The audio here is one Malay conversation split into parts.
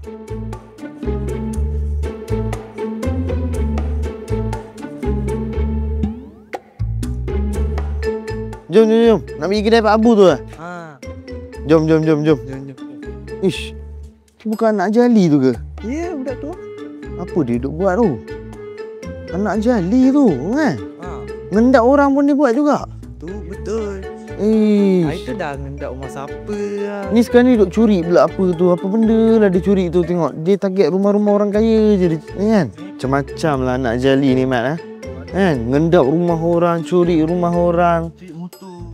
Jom. Nak pergi kedai Pak Abu tu lah. Jom. Ish, tu bukan anak jali tu ke? Ya, budak tu. Apa dia duk buat tu? Anak jali tu kan? Ngendap orang pun dia buat juga. Tu betul. Ish, Itu dah ngendap rumah siapa lah. ni sekarang ni duk curi pula apa tu? Apa benda lah dia curi tu, tengok. Dia target rumah-rumah orang kaya je dia, kan? Macam-macam lah anak jali ni Mat. Kan? Ngendap rumah orang, curi rumah orang.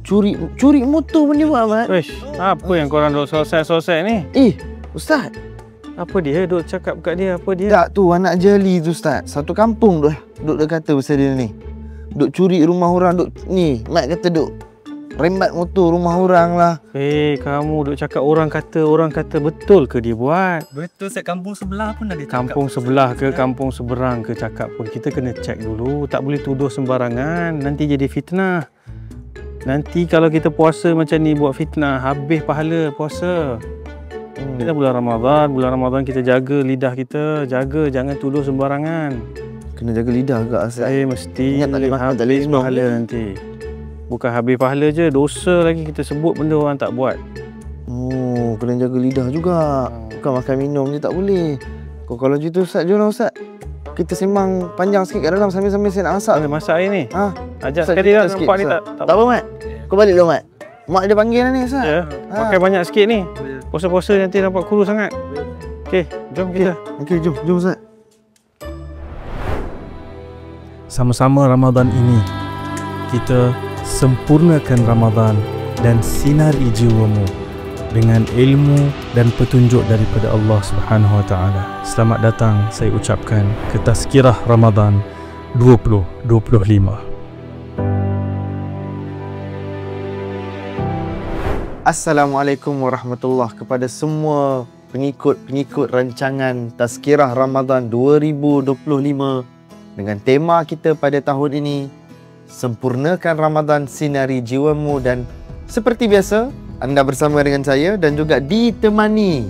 Curi motor pun dia buat Mat. Wish, apa yang korang duk sosek-sosek ni? Ustaz. Apa dia duk cakap kat dia? Apa dia? Tak tu anak jali tu Ustaz. Satu kampung duk kata pasal dia ni. Duk curi rumah orang, duk ni. Mat kata duk rembat motor rumah orang lah. Kamu duk cakap orang kata betul ke dia buat? Betul, set kampung sebelah pun ada cakap. Kampung sebelah ke kampung seberang ke cakap pun kita kena check dulu. Tak boleh tuduh sembarangan, nanti jadi fitnah. Nanti kalau kita puasa macam ni buat fitnah, habis pahala puasa. Kita bulan Ramadan kita jaga lidah kita, jangan tuduh sembarangan. Kena jaga lidah agak Ustaz. Mesti Ingat tak boleh makan, tak boleh habis pahala nanti. Bukan habis pahala je, dosa lagi kita sebut benda orang tak buat. Oh, kena jaga lidah juga. Bukan makan minum je tak boleh. Kalau gitu Ustaz, jom lah Ustaz. Kita sembang panjang sikit kat dalam sambil-sambil saya nak masak. Boleh masak hari ni? Ajak Ustaz, sekali lah, sikit, nampak ni Ustaz. tak apa Mat? Kau balik dulu Mat. Mak dia panggil lah ni Ustaz. Ya, pakai banyak sikit ni. Puasa-puasa nanti nampak kurus sangat. Okey, jom kita. Okey, jom Ustaz. Sama-sama Ramadan ini, kita sempurnakan Ramadan dan sinari jiwamu dengan ilmu dan petunjuk daripada Allah Subhanahu Wa Taala. Selamat datang saya ucapkan ke Tazkirah Ramadan 2025. Assalamualaikum warahmatullahi kepada semua pengikut rancangan Tazkirah Ramadan 2025 dengan tema kita pada tahun ini, sempurnakan Ramadan sinari jiwamu, dan seperti biasa anda bersama dengan saya dan juga ditemani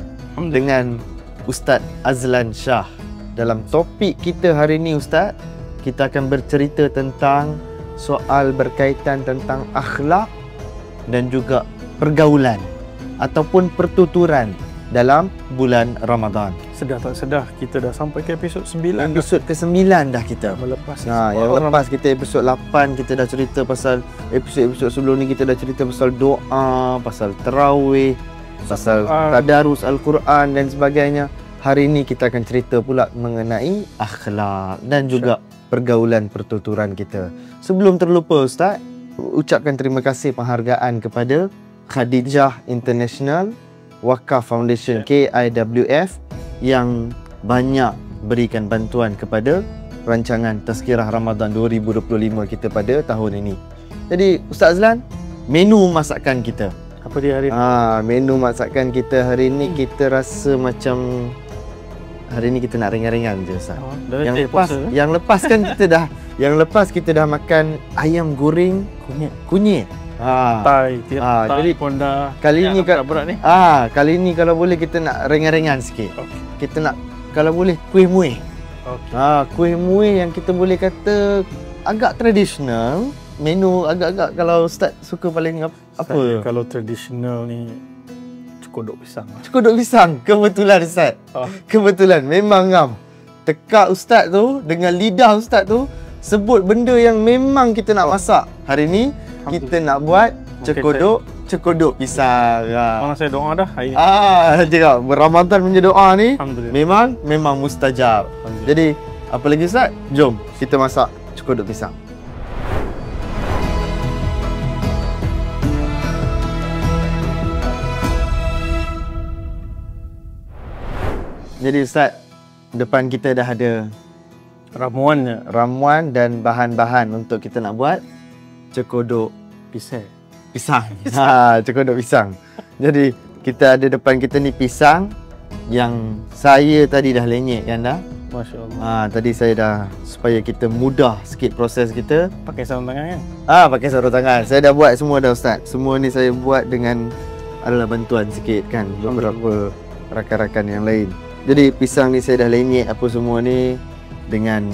dengan Ustaz Azlan Shah. Dalam topik kita hari ini Ustaz, kita akan bercerita tentang soal berkaitan tentang akhlak dan juga pergaulan ataupun pertuturan dalam bulan Ramadan. Sedar tak sedar kita dah sampai ke episod 9. Episod ke-9 dah kita. Yang lepas kita episod 8 kita dah cerita pasal episod-episod sebelum ni, kita dah cerita pasal doa, pasal tarawih, pasal tadarus Al-Quran dan sebagainya. Hari ini kita akan cerita pula mengenai akhlak dan juga pergaulan pertuturan kita. Sebelum terlupa Ustaz, ucapkan terima kasih penghargaan kepada Khadijah International Wakaf Foundation KIWF yang banyak berikan bantuan kepada rancangan Tazkirah Ramadan 2025 kita pada tahun ini. Jadi Ustaz Azlan, menu masakan kita. Apa dia hari ni? Menu masakan kita hari ni kita rasa macam hari ni kita nak ringan-ringan je Ustaz. Yang lepas kan kita dah makan ayam goreng kunyit. Jadi pun dah kali ni berat ni. Kali ni kalau boleh kita nak ringan-ringan sikit. Kita nak kalau boleh kuih muih. Kuih muih yang kita boleh kata agak tradisional. Menu agak-agak kalau Ustaz suka paling apa? Kalau tradisional ni cekodok pisang. Cekodok pisang. Kebetulan Ustaz. Kebetulan memang ngam. Tekak Ustaz tu dengan lidah Ustaz tu sebut benda yang memang kita nak masak. Hari ni kita nak buat cekodok pisang. Orang saya doa dah hari ni. Cakap Ramadan punya doa ni memang mustajab. Jadi apa lagi Ustaz? Jom kita masak cekodok pisang. Jadi Ustaz, depan kita dah ada ramuan dan bahan-bahan untuk kita nak buat cekodok pisang. Cekodok pisang. Jadi kita ada depan kita ni pisang yang saya tadi dah lenyek kan dah. Masya-Allah. Tadi saya dah, supaya kita mudah sikit proses kita, pakai sarung tangan kan? Pakai sarung tangan. Saya dah buat semua dah Ustaz. Semua ni saya buat dengan adalah bantuan sikit kan beberapa rakan-rakan yang lain. Jadi pisang ni saya dah lenyek apa semua ni dengan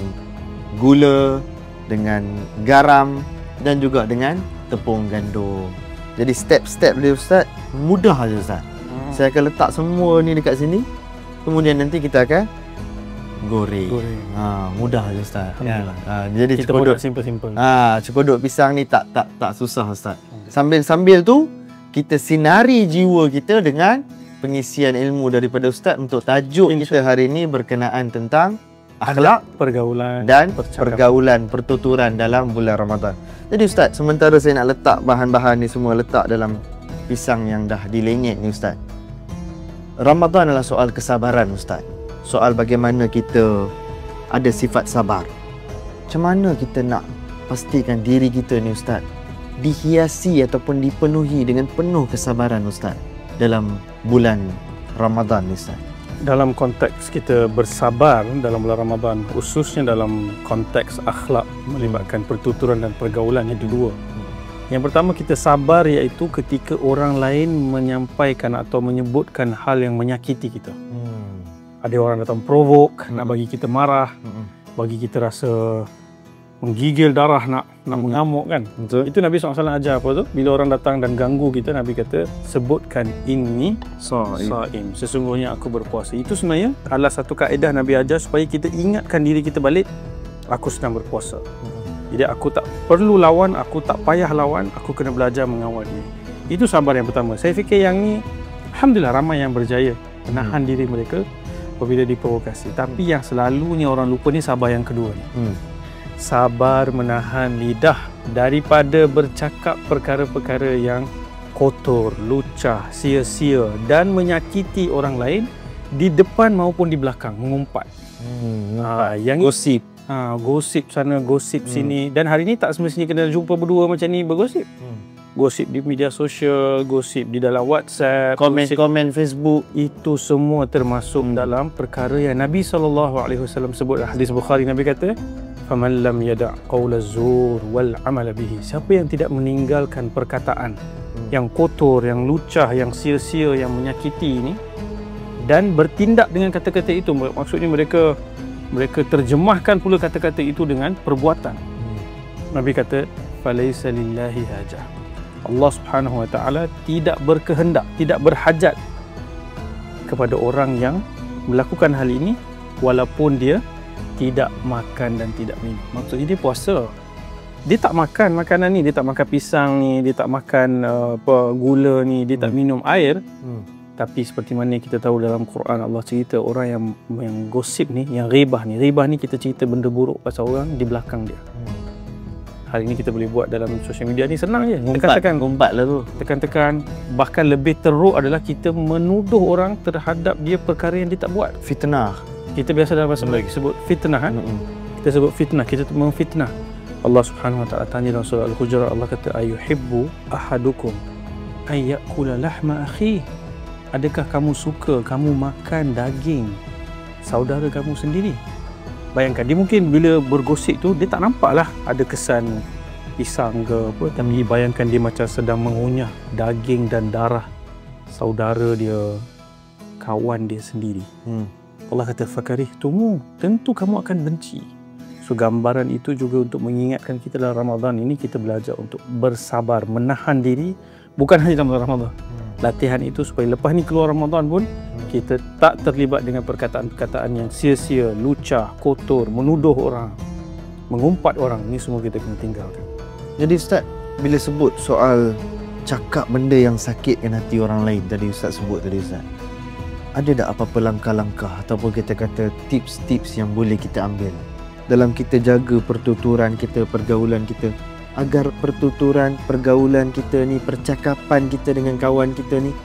gula, dengan garam dan juga dengan tepung gandum. Jadi step-step dia Ustaz mudah aja Ustaz. Saya akan letak semua ni dekat sini. Kemudian nanti kita akan goreng. Mudah aja Ustaz. Jadi kita buat simple-simple. cekodok pisang ni tak susah Ustaz. Sambil tu kita sinari jiwa kita dengan pengisian ilmu daripada Ustaz untuk tajuk kita hari ini berkenaan tentang akhlak, pergaulan dan pergaulan, pertuturan dalam bulan Ramadan. Jadi Ustaz, sementara saya nak letak bahan-bahan ni semua letak dalam pisang yang dah dilenyek ni Ustaz. Ramadan adalah soal kesabaran Ustaz. Soal bagaimana kita ada sifat sabar. Macam mana kita nak pastikan diri kita ni Ustaz dihiasi ataupun dipenuhi dengan penuh kesabaran Ustaz dalam bulan Ramadan ni Ustaz? Dalam konteks kita bersabar dalam bulan Ramadan, khususnya dalam konteks akhlak melibatkan pertuturan dan pergaulan, itu dua. Yang pertama, kita sabar iaitu ketika orang lain menyampaikan atau menyebutkan hal yang menyakiti kita. Ada orang datang provok, nak bagi kita marah, bagi kita rasa menggigil darah, nak mengamuk kan. Betul. Itu Nabi SAW ajar apa tu? Bila orang datang dan ganggu kita, Nabi kata, sebutkan inni saim, sesungguhnya aku berpuasa. Itu sebenarnya adalah satu kaedah Nabi ajar supaya kita ingatkan diri kita balik, aku sedang berpuasa. Jadi aku tak perlu lawan, aku tak payah lawan, aku kena belajar mengawal diri. Itu sabar yang pertama. Saya fikir yang ni, alhamdulillah ramai yang berjaya menahan diri mereka apabila diprovokasi. Tapi yang selalunya orang lupa ni sabar yang kedua ni. Sabar menahan lidah daripada bercakap perkara-perkara yang kotor, lucah, sia-sia dan menyakiti orang lain di depan maupun di belakang, mengumpat. Yang Gosip. Gosip sana, gosip sini. Dan hari ni tak semestinya kena jumpa berdua macam ni bergosip. Gosip di media sosial, gosip di dalam WhatsApp, Komen Facebook. itu semua termasuk dalam perkara yang Nabi SAW sebut. Hadis Bukhari, Nabi kata, faman lam yada' qawla zur wal amal bihi, siapa yang tidak meninggalkan perkataan yang kotor, yang lucah, yang sia-sia, yang menyakiti ini dan bertindak dengan kata-kata itu, maksudnya mereka terjemahkan pula kata-kata itu dengan perbuatan. Nabi kata falaisa lillahi hajah, Allah Subhanahu wa taala tidak berkehendak, tidak berhajat kepada orang yang melakukan hal ini walaupun dia tidak makan dan tidak minum. Maksudnya dia puasa. Dia tak makan makanan ni, dia tak makan pisang ni, dia tak makan gula ni, dia tak minum air. Tapi seperti mana kita tahu dalam Quran, Allah cerita orang yang gosip ni, yang ghibah ni. Ghibah ni kita cerita benda buruk pasal orang di belakang dia. Hari ni kita boleh buat dalam sosial media ni, senang je. Ngumpat lah tu. Tekan-tekan. Bahkan lebih teruk adalah kita menuduh orang terhadap dia perkara yang dia tak buat. Fitnah. Kita biasa dalam bahasa Melayu sebut fitnah kan? Kita sebut fitnah, kita memfitnah. Allah Subhanahu wa taala tanya dalam surah Al-Hujurat, Allah kata ayuhibbu ahadukum ay ya'kula lahma akhi. Adakah kamu suka kamu makan daging saudara kamu sendiri? Bayangkan, dia mungkin bila bergosip tu dia tak nampaklah ada kesan pisang ke apa, tapi bayangkan dia macam sedang mengunyah daging dan darah saudara dia, kawan dia sendiri. Allah kata fakarihtumu, tentu kamu akan benci. So gambaran itu juga untuk mengingatkan kita dalam Ramadan ini kita belajar untuk bersabar, menahan diri, bukan hanya dalam Ramadan. Latihan itu supaya lepas ni keluar Ramadan pun kita tak terlibat dengan perkataan-perkataan yang sia-sia, lucah, kotor, menuduh orang, mengumpat orang. Ini semua kita kena tinggalkan. Jadi Ustaz, bila sebut soal cakap benda yang sakitkan hati orang lain tadi Ustaz sebut tadi Ustaz, ada tak apa-apa langkah-langkah ataupun kita kata tips-tips yang boleh kita ambil dalam kita jaga pertuturan kita, pergaulan kita, agar pertuturan, pergaulan kita ni, percakapan kita dengan kawan kita ni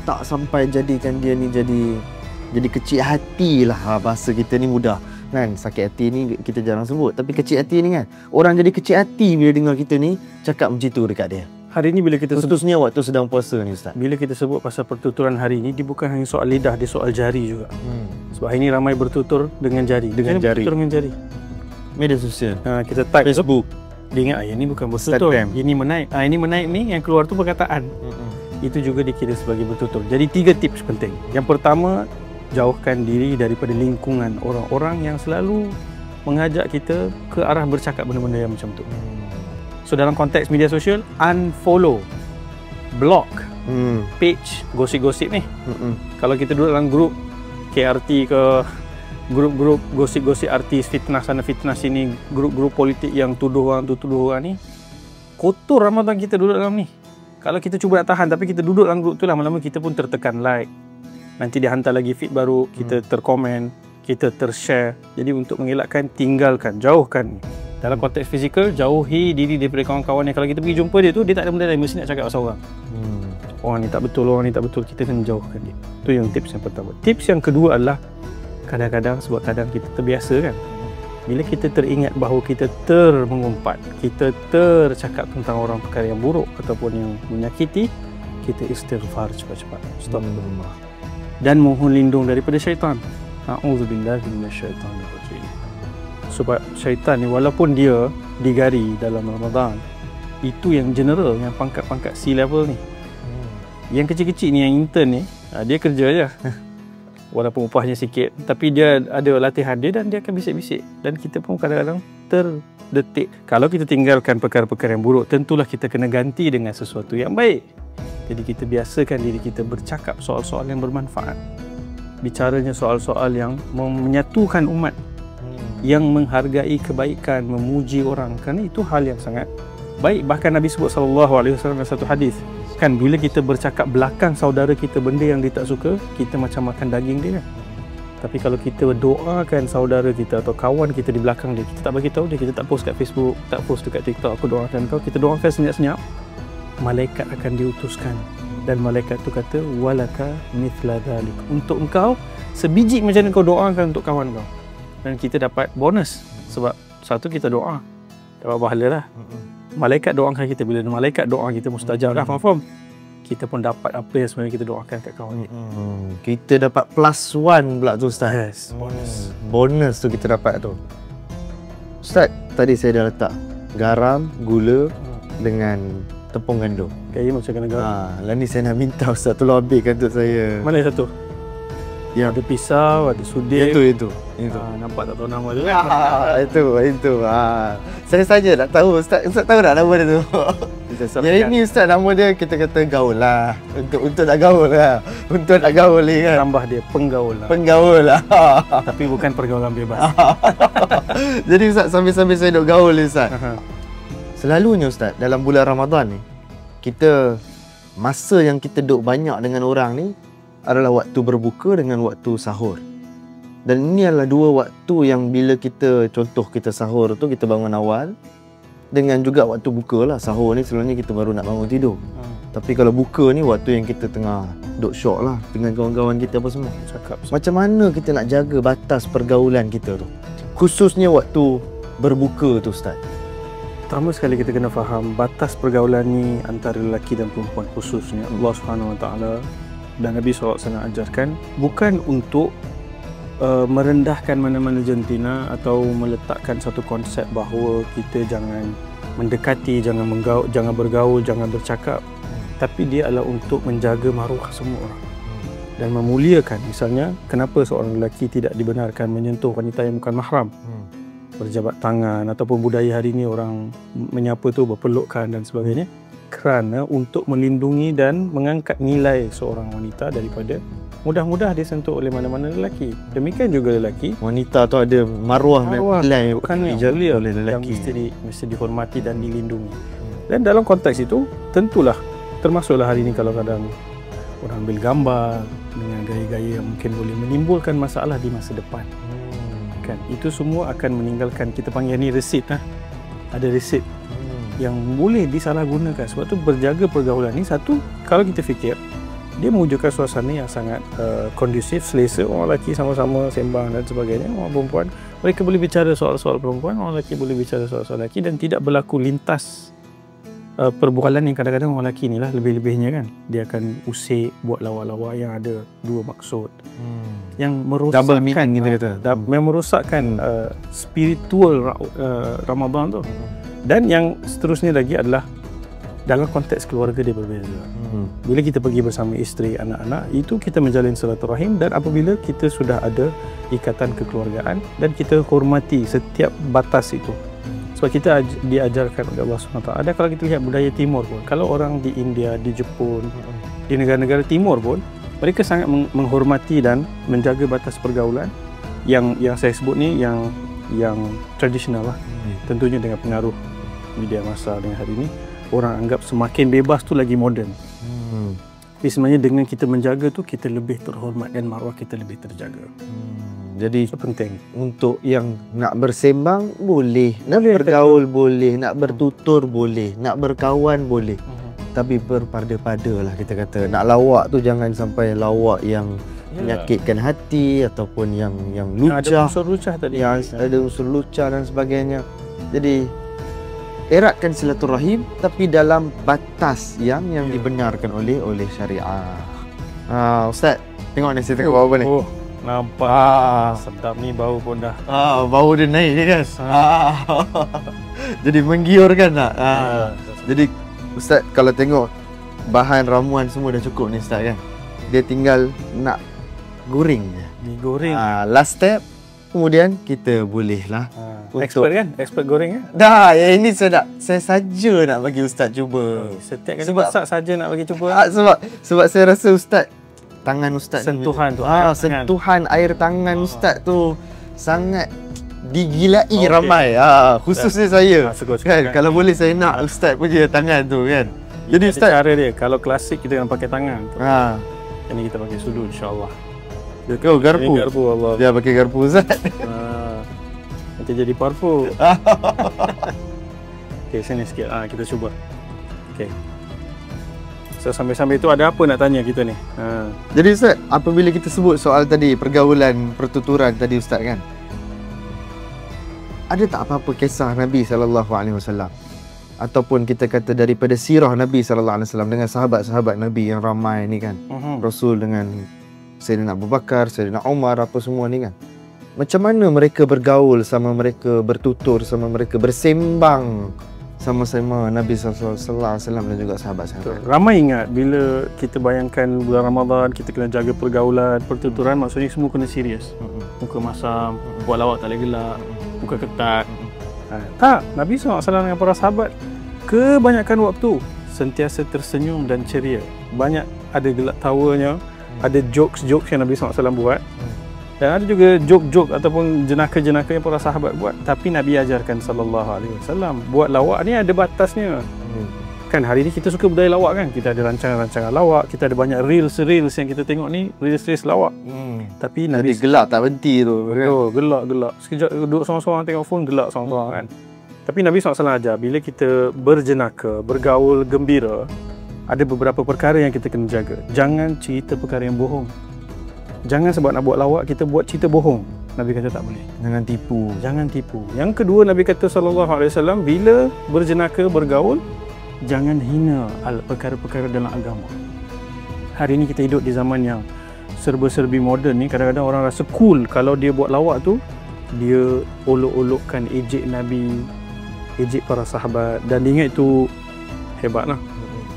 tak sampai jadikan dia ni jadi kecil hati lah. Bahasa kita ni mudah kan, sakit hati ni kita jarang sebut, tapi kecil hati ni kan, orang jadi kecil hati bila dengar kita ni cakap macam tu dekat dia. Hari ni bila kita khususnya waktu sedang puasa ni Ustaz, bila kita sebut pasal pertuturan hari ni, dia bukan hanya soal lidah, dia soal jari juga. Sebab hari ni ramai bertutur dengan jari. Bertutur dengan jari. Media sosial. Kita type Facebook. Dia ingat yang ni bukan bertutur. Ini menaik. Ini menaik ni, yang keluar tu perkataan. Itu juga dikira sebagai bertutur. Jadi 3 tips penting. Yang pertama, jauhkan diri daripada lingkungan orang-orang yang selalu mengajak kita ke arah bercakap benda-benda yang macam tu. So dalam konteks media sosial, unfollow, block page gosip-gosip ni. Kalau kita duduk dalam grup KRT ke grup-grup gosip-gosip artis, fitnah sana fitnah sini, grup-grup politik yang tuduh orang tu tuduh orang ni, kotor Ramadan kita duduk dalam ni. Kalau kita cuba nak tahan tapi kita duduk dalam grup tu, lama-lama kita pun tertekan like, nanti dia hantar lagi feed baru, kita terkomen, kita tershare. Jadi untuk mengelakkan, tinggalkan, jauhkan. Dalam konteks fizikal, jauhi diri daripada kawan-kawan yang kalau kita pergi jumpa dia tu, dia tak ada benda lain, mesti nak cakap pasal orang. Orang ni tak betul, orang ni tak betul, kita kena jauhkan dia. Itu yang tips yang pertama. Tips yang kedua adalah kadang-kadang, sebab kadang kita terbiasa kan, bila kita teringat bahawa kita termengumpat, kita tercakap tentang orang perkara yang buruk ataupun yang menyakiti, kita istighfar cepat-cepat, astagfirullah, dan mohon lindung daripada syaitan. A'udzubillahi minasyaitanir rajim. Sebab syaitan ni walaupun dia digari dalam Ramadan, itu yang general, yang pangkat-pangkat C level ni. Yang kecil-kecil ni, yang intern ni, dia kerja je. Walaupun upahnya sikit, tapi dia ada latihan dia dan dia akan bisik-bisik. Dan kita pun kadang-kadang terdetik. Kalau kita tinggalkan perkara-perkara yang buruk, tentulah kita kena ganti dengan sesuatu yang baik. Jadi kita biasakan diri kita bercakap soal-soal yang bermanfaat. Bicaranya soal-soal yang menyatukan umat, yang menghargai kebaikan, memuji orang. Kerana itu hal yang sangat baik. Bahkan Nabi sebut SAW dalam satu hadis, kan bila kita bercakap belakang saudara kita benda yang dia tak suka, kita macam makan daging dia kan. Tapi kalau kita doakan saudara kita atau kawan kita di belakang dia, kita tak bagi tahu dia, kita tak post kat Facebook, tak post dekat TikTok, aku doakan kau, kita doakan senyap-senyap, malaikat akan diutuskan. Dan malaikat tu kata, walaka mithla dhalik, untuk engkau sebiji macam yang kau doakan untuk kawan kau. Dan kita dapat bonus, sebab satu kita doa, dapat pahala lah. Malaikat doakan kita, bila malaikat doa kita mustajab dah, faham? Kita pun dapat apa yang sebenarnya kita doakan kat kawan kita. Kita dapat +1 pula tu Ustaz. Yes, bonus. Bonus tu kita dapat tu. Ustaz, tadi saya dah letak garam, gula dengan tepung gandum. Kaya macam kena garam. Lah ni saya nak minta Ustaz tolong ambilkan untuk saya. Mana yang satu? Yang ada pisau, ada sudir. Itu. Nampak tak tahu nama tu. Itu. Saya saja tak tahu Ustaz tahu tak nama dia tu? Yang ini Ustaz, nama dia kita kata gaul lah. Untuk nak gaul lah. Untuk nak gaul ni kan. Tambah dia penggaul lah. Penggaul lah. Tapi bukan pergaulan bebas. Jadi Ustaz, sambil-sambil saya duk gaul ni Ustaz. Selalunya Ustaz, dalam bulan Ramadan ni, kita masa yang kita duk banyak dengan orang ni adalah waktu berbuka dengan waktu sahur. Dan ini adalah dua waktu yang bila kita, contoh kita sahur tu, kita bangun awal. Dengan juga waktu buka lah. Sahur ni sebenarnya kita baru nak bangun tidur. Tapi kalau buka ni, waktu yang kita tengah duk syok lah dengan kawan-kawan kita apa semua. Cakap. Macam mana kita nak jaga batas pergaulan kita tu? Khususnya waktu berbuka tu Ustaz. Pertama sekali kita kena faham batas pergaulan ni antara lelaki dan perempuan, khususnya Allah SWT dan Nabi SAW ajarkan bukan untuk merendahkan mana-mana jantina atau meletakkan satu konsep bahawa kita jangan mendekati, jangan bergaul, jangan bercakap, tapi dia adalah untuk menjaga maruah semua orang dan memuliakan. Misalnya, kenapa seorang lelaki tidak dibenarkan menyentuh wanita yang bukan mahram, berjabat tangan, ataupun budaya hari ini orang menyapa tu berpelukan dan sebagainya, kerana untuk melindungi dan mengangkat nilai seorang wanita daripada mudah-mudah disentuh oleh mana-mana lelaki. Demikian juga lelaki, wanita tu ada maruah nilai bukan yang oleh lelaki yang mesti dihormati dan dilindungi. Dan dalam konteks itu, tentulah termasuklah hari ini kalau kadang orang ambil gambar dengan gaya-gaya yang mungkin boleh menimbulkan masalah di masa depan. Kan, itu semua akan meninggalkan, kita panggil ni resit lah. Ada resit yang boleh disalahgunakan. Sebab tu berjaga pergaulan ni, satu, kalau kita fikir dia mewujudkan suasana yang sangat kondusif, selesa. Orang lelaki sama-sama sembang dan sebagainya. Orang perempuan, mereka boleh bicara soal-soal perempuan, orang lelaki boleh bicara soal-soal lelaki, dan tidak berlaku lintas perbualan yang kadang-kadang orang lelaki ni lah lebih-lebihnya kan. Dia akan usik, buat lawa-lawa yang ada dua maksud. Yang merosakkan, double meaning kita kata. Yang merosakkan spiritual Ramadan tu. Dan yang seterusnya lagi adalah dalam konteks keluarga dia berbeza. Bila kita pergi bersama isteri, anak-anak, itu kita menjalin silaturahim, dan apabila kita sudah ada ikatan kekeluargaan dan kita hormati setiap batas itu. Sebab kita diajarkan oleh Allah SWT. Ada kalau kita lihat budaya timur pun, kalau orang di India, di Jepun, di negara-negara timur pun, mereka sangat menghormati dan menjaga batas pergaulan yang saya sebut ni yang tradisional lah. Tentunya dengan pengaruh media masa dengan hari ini, orang anggap semakin bebas tu lagi moden. Tapi sebenarnya dengan kita menjaga tu, kita lebih terhormat dan maruah kita lebih terjaga. Jadi Itu penting. untuk yang nak bersembang boleh, nak bergaul boleh, nak bertutur boleh, nak berkawan boleh. Tapi berpada-pada lah kita kata. Nak lawak tu jangan sampai lawak yang menyakitkan hati ataupun yang lucah. Ada unsur lucah tadi. Yang ada unsur lucah dan sebagainya. Jadi eratkan silaturahim tapi dalam batas yang dibenarkan oleh syariah. Ustaz, tengok ni, saya tengok apa ni. Oh, nampak sedap ni, bau pun dah. Bau dia naik ni kan. Jadi menggiurkan tak? Jadi Ustaz kalau tengok bahan ramuan semua dah cukup ni Ustaz kan. Dia tinggal nak goreng je. Digoreng. Last step, kemudian kita boleh lah. Expert kan? Expert goreng kan? Dah, yang ini saya saja nak bagi Ustaz cuba. Setiap kali Sebab- masak saja nak bagi cuba. Sebab saya rasa Ustaz, tangan Ustaz Sentuhan ni, tu, sentuhan air tangan Ustaz tu sangat digilai Okey. ramai. Khususnya saya. Kan? Kalau boleh saya nak Ustaz punya tangan tu kan. Jadi Jadi Ustaz, cara dia, kalau klasik kita kena pakai tangan. Ini kita pakai sudu insya-Allah. kau garpu. Ini garpu Allah. Dia pakai garpu Ustaz. Nanti jadi parfum. Okey, sini sikit. Kita cuba. Okey. So sambil-sambil tu ada apa nak tanya kita ni? Jadi Ustaz, apabila kita sebut soal tadi pergaulan, pertuturan tadi Ustaz kan, ada tak apa-apa kisah Nabi SAW ataupun kita kata daripada sirah Nabi SAW dengan sahabat-sahabat Nabi yang ramai ni kan, Rasul dengan Sayyidina Abu Bakar, Sayyidina Umar, apa semua ni kan, macam mana mereka bergaul sama mereka, bertutur sama mereka, bersembang sama-sama Nabi SAW dan juga sahabat-sahabat. Ramai ingat bila kita bayangkan bulan Ramadan, kita kena jaga pergaulan, pertuturan, maksudnya semua kena serius. Muka masam, buat lawak tak boleh gelak, muka ketat. Tak, Nabi SAW dengan para sahabat kebanyakan waktu sentiasa tersenyum dan ceria. Banyak ada gelak tawanya, ada jokes-jokes yang Nabi SAW buat. Dan ada juga joke-joke ataupun jenaka-jenaka yang para sahabat buat. Tapi Nabi ajarkan SAW, buat lawak ni ada batasnya. Kan hari ni kita suka budaya lawak kan. Kita ada rancangan-rancangan lawak, kita ada banyak reels yang kita tengok ni, reels lawak. Tapi Nabi Jadi gelak tak berhenti tu kan? gelak. Sekejap duduk seorang-seorang tengok phone, gelak seorang-seorang kan. Tapi Nabi SAW ajar, bila kita berjenaka, bergaul gembira, ada beberapa perkara yang kita kena jaga. Jangan cerita perkara yang bohong. Jangan sebab nak buat lawak, kita buat cerita bohong. Nabi kata tak boleh. Jangan tipu. Yang kedua, Nabi kata SAW, bila berjenaka, bergaul, jangan hina perkara-perkara dalam agama. Hari ini kita hidup di zaman yang serba-serbi moden ni. Kadang-kadang orang rasa cool kalau dia buat lawak tu, dia olok-olokkan, ejek Nabi, ejek para sahabat, dan dia ingat itu hebat lah.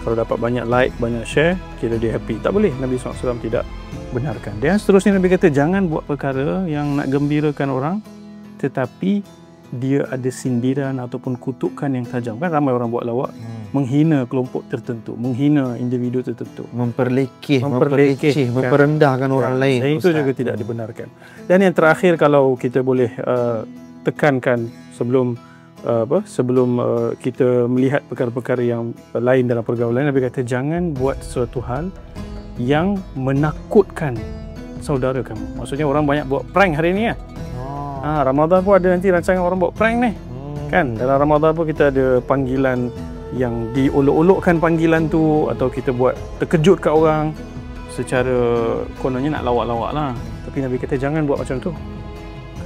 Kalau dapat banyak like, banyak share, kira dia happy. Tak boleh. Nabi SAW tidak benarkan. Dan seterusnya Nabi kata jangan buat perkara yang nak gembirakan orang tetapi dia ada sindiran ataupun kutukan yang tajam. Kan ramai orang buat lawak menghina kelompok tertentu, menghina individu tertentu, memperlekeh, kan? memperendahkan orang lain. Dan itu juga tidak dibenarkan. Dan yang terakhir, kalau kita boleh tekankan sebelum kita melihat perkara-perkara yang lain dalam pergaulan, Nabi kata jangan buat sesuatu hal yang menakutkan saudara kamu. Maksudnya orang banyak buat prank hari ni kan. Ramadan pun ada nanti rancangan orang buat prank ni. Kan dalam Ramadan pun kita ada panggilan yang diolok-olokkan panggilan tu, atau kita buat terkejut kat orang secara kononnya nak lawak-lawak lah. Tapi Nabi kata jangan buat macam tu,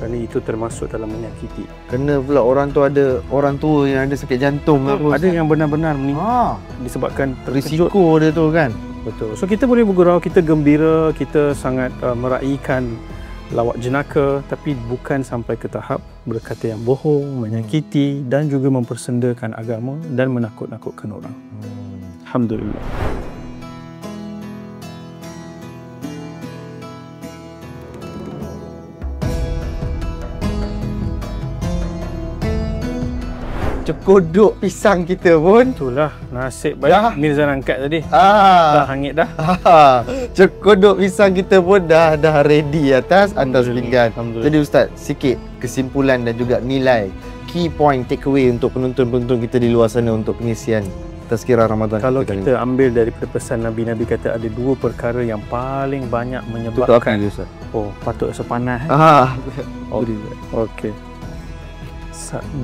kerana itu termasuk dalam menyakiti. Kena pula orang tu ada orang tua yang ada sakit jantung apa. Ada yang benar-benar meninggal disebabkan terkejut. Risiko dia tu kan. Betul. So kita boleh bergurau, kita gembira, kita sangat meraihkan lawak jenaka, tapi bukan sampai ke tahap berkata yang bohong, menyakiti dan juga mempersendakan agama dan menakut-nakutkan orang. Alhamdulillah. Cekodok pisang kita pun Itulah nasib baik Mirzan angkat tadi. Dah hangit dah. Cekodok pisang kita pun dah ready atas pinggan. Jadi Ustaz, sikit kesimpulan dan juga nilai key point take away untuk penonton-penonton kita di luar sana untuk pengisian Tazkirah Ramadan. Kalau kita ambil daripada pesan Nabi kata ada dua perkara yang paling banyak menyebabkan. Tutup apa Ustaz? Oh, patut rasa panas. Okey.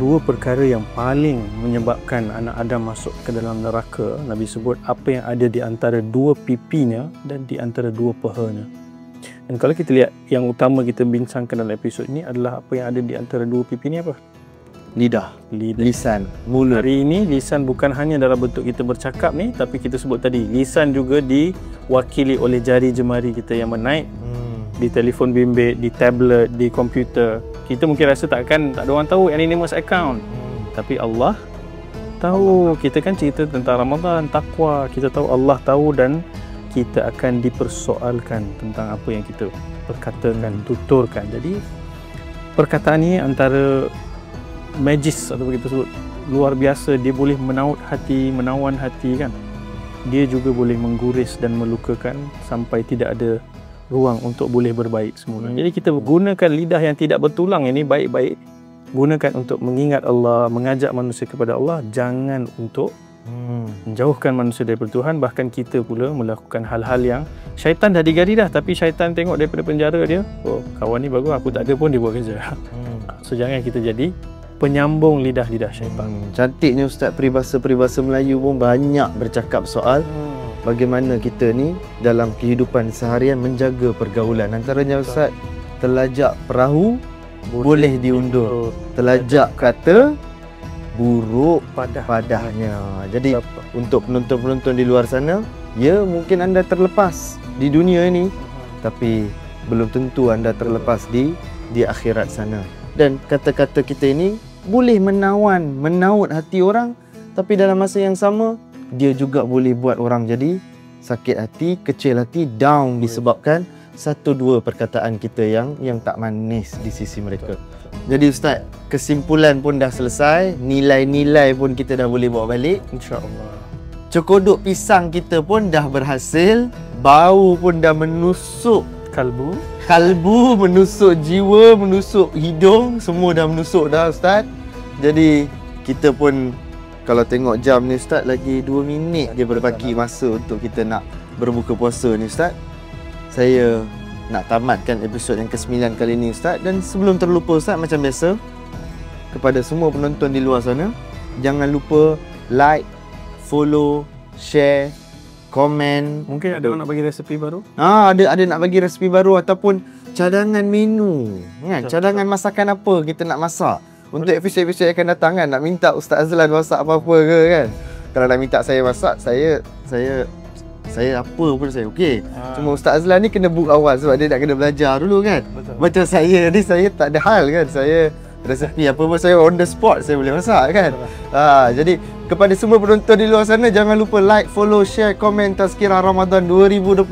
Dua perkara yang paling menyebabkan anak Adam masuk ke dalam neraka, Nabi sebut apa yang ada di antara dua pipinya dan di antara dua pahanya. Dan kalau kita lihat yang utama kita bincangkan dalam episod ini adalah apa yang ada di antara dua pipi ni apa? Lidah, lisan, mulut. Hari ini lisan bukan hanya dalam bentuk kita bercakap ni, tapi kita sebut tadi lisan juga diwakili oleh jari jemari kita yang menaik di telefon bimbit, di tablet, di komputer. Kita mungkin rasa tak ada orang tahu anonymous account. Tapi Allah tahu. Kita kan cerita tentang Ramadan, takwa. Kita tahu Allah tahu dan kita akan dipersoalkan tentang apa yang kita perkatakan, tuturkan. Jadi perkataan ini antara magis atau kita sebut luar biasa. Dia boleh menaut hati, menawan hati kan. Dia juga boleh mengguris dan melukakan sampai tidak ada ruang untuk boleh berbaik semula. Jadi kita gunakan lidah yang tidak bertulang ini baik-baik. Gunakan untuk mengingat Allah, mengajak manusia kepada Allah, jangan untuk menjauhkan manusia daripada Tuhan. Bahkan kita pula melakukan hal-hal yang syaitan dah digari dah, tapi syaitan tengok daripada penjara dia, oh kawan ni bagus, aku tak ada pun dia buat kerja. So jangan kita jadi penyambung lidah-lidah syaitan. Cantiknya Ustaz, peribahasa-peribahasa Melayu pun banyak bercakap soal bagaimana kita ni dalam kehidupan seharian menjaga pergaulan. Antaranya Ustaz, telajak perahu boleh diundur, telajak kata buruk padahnya. Jadi untuk penonton-penonton di luar sana, ya mungkin anda terlepas di dunia ini, tapi belum tentu anda terlepas di akhirat sana. Dan kata-kata kita ini boleh menaut hati orang, tapi dalam masa yang sama dia juga boleh buat orang jadi sakit hati, kecil hati, down disebabkan satu dua perkataan kita yang tak manis di sisi mereka. Jadi Ustaz, kesimpulan pun dah selesai, nilai-nilai pun kita dah boleh bawa balik, insya-Allah. Cekodok pisang kita pun dah berhasil, bau pun dah menusuk kalbu, menusuk jiwa, menusuk hidung, semua dah menusuk dah Ustaz. Jadi kita pun kalau tengok jam ni Ustaz, lagi 2 minit je berbaki masa untuk kita nak berbuka puasa ni Ustaz. Saya nak tamatkan episod yang ke-9 kali ni Ustaz. Dan sebelum terlupa Ustaz, macam biasa, kepada semua penonton di luar sana, jangan lupa like, follow, share, komen. Mungkin ada orang nak bagi resepi baru? Ada nak bagi resepi baru ataupun cadangan menu kan? Cadangan masakan apa kita nak masak untuk episod-episod yang akan datang kan. Nak minta Ustaz Azlan masak apa-apa ke kan? Kalau nak minta saya masak, saya apa pun saya okey. Cuma Ustaz Azlan ni kena book awal sebab dia nak kena belajar dulu kan. Betul. Macam saya ni, saya tak ada hal kan. Saya resepi apa pun saya on the spot saya boleh masak kan. Jadi kepada semua penonton di luar sana, jangan lupa like, follow, share, komen Tazkirah Ramadan 2025.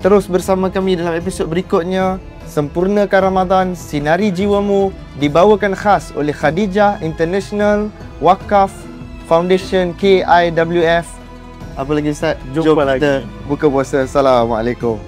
Terus bersama kami dalam episod berikutnya. Sempurnakan Ramadan, Sinari Jiwamu, dibawakan khas oleh Khadijah International Wakaf Foundation KIWF. Apa lagi Ustaz? Jom kita buka puasa. Assalamualaikum.